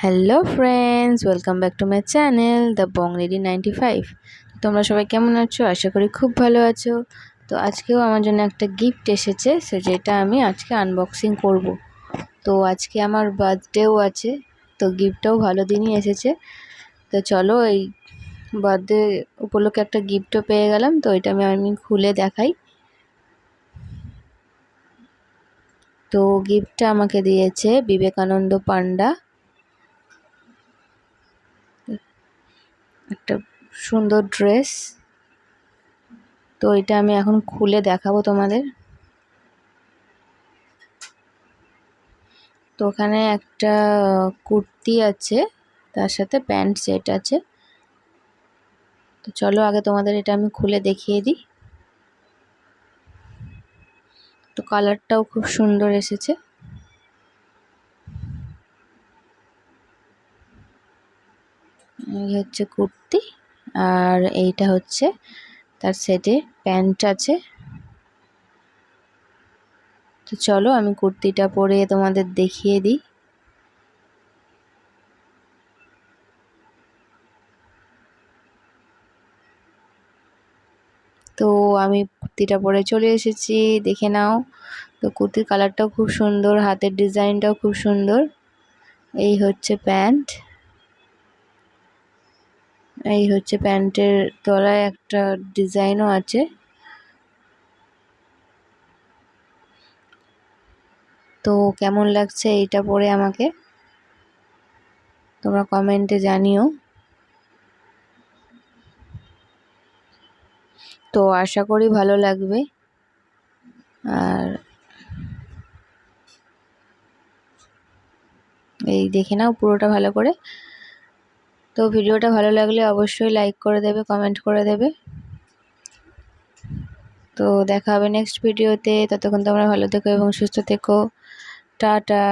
Hello friends, welcome back to my channel the Bong lady 95। তোমরা সবাই কেমন আছো? আশা করি খুব ভালো আছো। তো আজকেও আমার জন্য একটা গিফট এসেছে, যেটা আমি আজকে আনবক্সিং করব। তো আজকে আমার বার্থডেও আছে, তো গিফটটাও ভালো দিনই এসেছে। তো চলো, এই বার্থডে উপলক্ষে একটা গিফটও পেয়ে গেলাম, তো এটা আমি খুলে দেখাই। তো গিফটটা আমাকে দিয়েছে বিবেকানন্দ পান্ডা, একটা সুন্দর ড্রেস। তো এটা আমি এখন খুলে দেখাবো তোমাদের। তো ওখানে একটা কুর্তি আছে, তার সাথে প্যান্ট সেট আছে। তো চলো আগে তোমাদের এটা আমি খুলে দেখিয়ে দিই। তো কালারটাও খুব সুন্দর এসেছে। এই হচ্ছে কুর্তি, আর এইটা হচ্ছে তার সেটে প্যান্ট আছে। তো চলো আমি কুর্তিটা পরে তোমাদের দেখিয়ে দিই। তো আমি কুর্তিটা পরে চলে এসেছি, দেখে নাও। তো কুর্তির কালারটাও খুব সুন্দর, হাতের ডিজাইনটাও খুব সুন্দর। এই হচ্ছে প্যান্ট, এই হচ্ছে প্যান্টের তলায় একটা ডিজাইনও আছে। তো কেমন লাগছে এইটা পরে আমাকে তোমরা কমেন্টে জানিও। তো আশা করি ভালো লাগবে। আর এই দেখে নাও পুরোটা ভালো করে। তো ভিডিওটা ভালো লাগলে অবশ্যই লাইক করে দেবে, কমেন্ট করে দেবে। তো দেখা হবে নেক্সট ভিডিওতে। ততক্ষণ তোমরা ভালো থেকো এবং সুস্থ থেকো। টাটা।